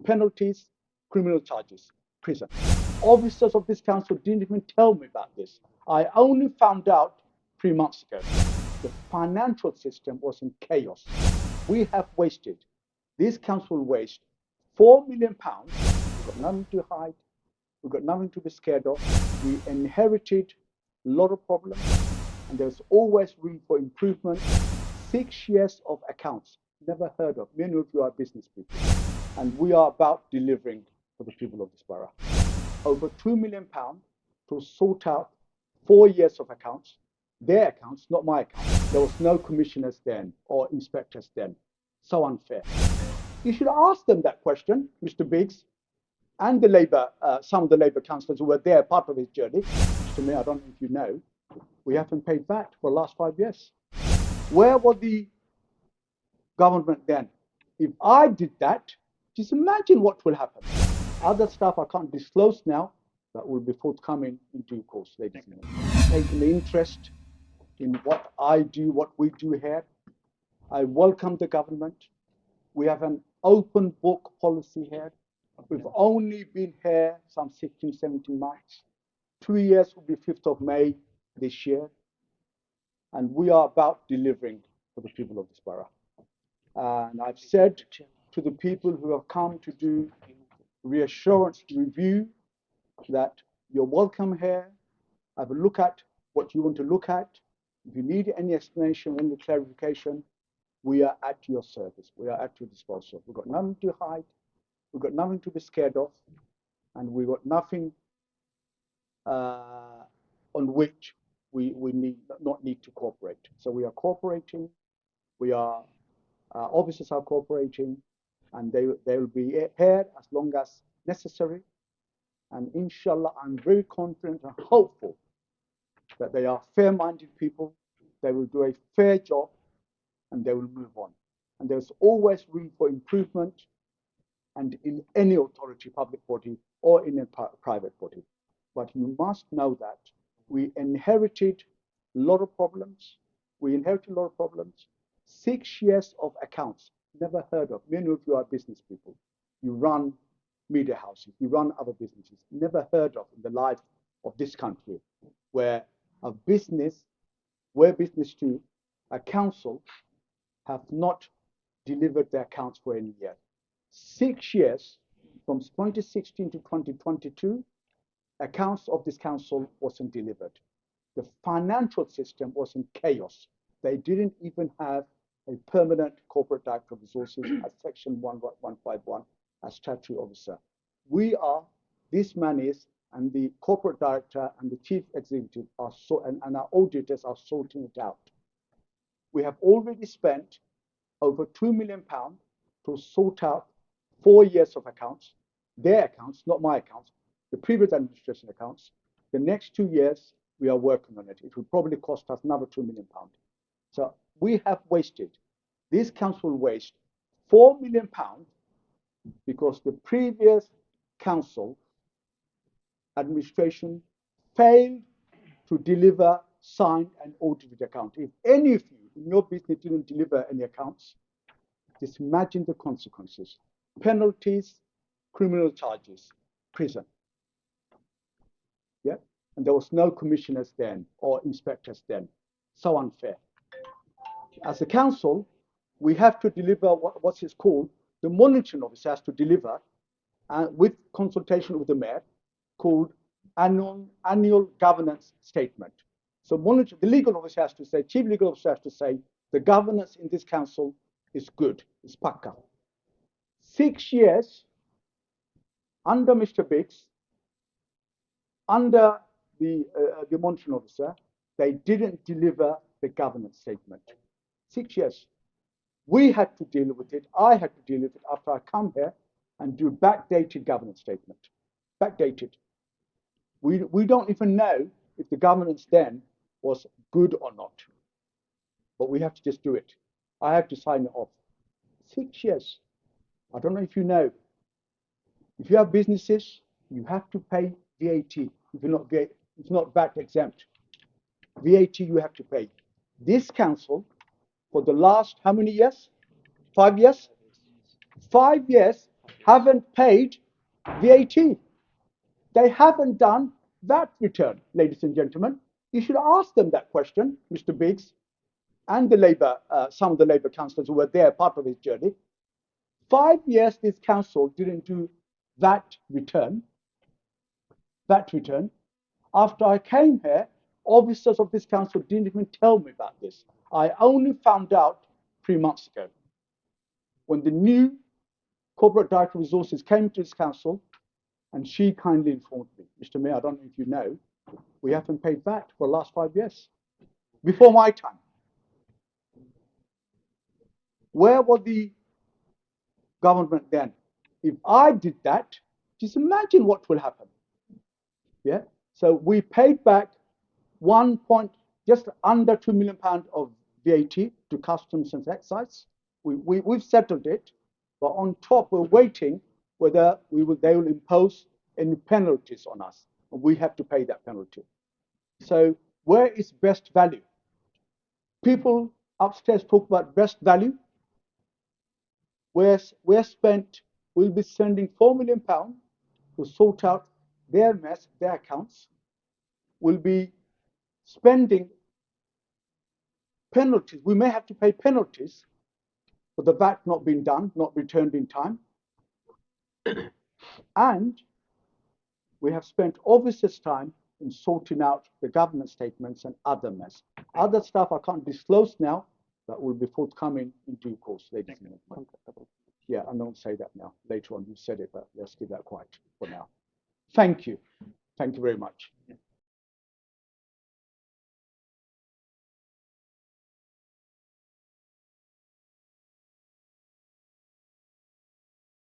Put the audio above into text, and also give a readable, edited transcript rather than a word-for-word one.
penalties, criminal charges, prison. Officers of this council didn't even tell me about this. I only found out 3 months ago. The financial system was in chaos. We have wasted, this council wasted £4 million. We've got nothing to hide. We've got nothing to be scared of. We inherited a lot of problems, and there's always room for improvement. 6 years of accounts, never heard of. Many of you are business people, and we are about delivering for the people of this borough. Over £2 million to sort out 4 years of accounts, their accounts, not my accounts. There was no commissioners then or inspectors then. So unfair. You should ask them that question, Mr. Biggs, and the Labour, some of the Labour councillors who were there, part of his journey. Mr. Mayor, I don't know if you know, we haven't paid VAT for the last 5 years. Where was the government then? If I did that, just imagine what will happen. Other stuff I can't disclose now, that will be forthcoming in due course, ladies and gentlemen. Taking the interest in what I do, what we do here. I welcome the government. We have an open book policy here. We've only been here some 16, 17 months. 2 years will be 5th of May this year. And we are about delivering for the people of this borough. And I've said to the people who have come to do reassurance review that you're welcome here. Have a look at what you want to look at. If you need any explanation, any clarification, we are at your service. We are at your disposal. We've got nothing to hide. We've got nothing to be scared of. And we've got nothing on which we not need to cooperate. So we are cooperating. We are, officers are cooperating, and they will be here as long as necessary. And inshallah, I'm very confident and hopeful that they are fair-minded people. They will do a fair job, and they will move on. And there's always room for improvement, and in any authority, public body, or in a private body. But you must know that we inherited a lot of problems. 6 years of accounts, never heard of. Many of you are business people. You run media houses, you run other businesses. Never heard of in the life of this country where a business, a council have not delivered their accounts for any year. 6 years, from 2016 to 2022, accounts of this council wasn't delivered. The financial system was in chaos. They didn't even have a permanent corporate director of resources at section 151 as statutory officer. We are, this man is, and the corporate director and the chief executive are and our auditors are sorting it out. We have already spent over £2 million to sort out 4 years of accounts, their accounts, not my accounts, the previous administration accounts. The next 2 years, we are working on it. It will probably cost us another £2 million. So we have wasted, this council will waste £4 million because the previous council administration failed to deliver signed and audited account. If any of you in your business didn't deliver any accounts, just imagine the consequences. Penalties, criminal charges, prison. Yeah, and there was no commissioners then or inspectors then. So unfair. As a council, we have to deliver what's it called, the monitoring officer has to deliver with consultation with the mayor, called annual governance statement. So the legal officer has to say, chief legal officer has to say, the governance in this council is good, it's pakka. 6 years under Mr. Biggs, under the monitoring officer, they didn't deliver the governance statement. 6 years. We had to deal with it. I had to deal with it after I come here and do backdated governance statement. Backdated. We don't even know if the governance then was good or not. But we have to just do it. I have to sign it off. 6 years. I don't know if you know. If you have businesses, you have to pay VAT. If you're not VAT exempt, VAT you have to pay. This council, for the last how many years? 5 years? 5 years haven't paid VAT. They haven't done that return, ladies and gentlemen. You should ask them that question, Mr. Biggs, and the Labour, some of the Labour councillors who were there, part of his journey. 5 years this council didn't do that return. That return. After I came here, officers of this council didn't even tell me about this. I only found out 3 months ago when the new corporate director of resources came to this council, and she kindly informed me, Mr. Mayor, I don't know if you know, we haven't paid VAT for the last 5 years, before my time. Where was the government then? If I did that, just imagine what will happen. Yeah. So we paid back just under £2 million of VAT to customs and excise. We've settled it, but on top we're waiting whether they will impose any penalties on us. We have to pay that penalty. So where is best value? People upstairs talk about best value. We'll be sending £4 million to sort out their mess, their accounts. We'll be spending penalties. We may have to pay penalties for the VAT not being done, not returned in time. And we have spent officers' time in sorting out the government statements and other mess. Other stuff I can't disclose now, that will be forthcoming in due course, ladies and gentlemen. Yeah, I don't say that now. Later on, you said it, but let's keep that quiet for now. Thank you. Thank you very much.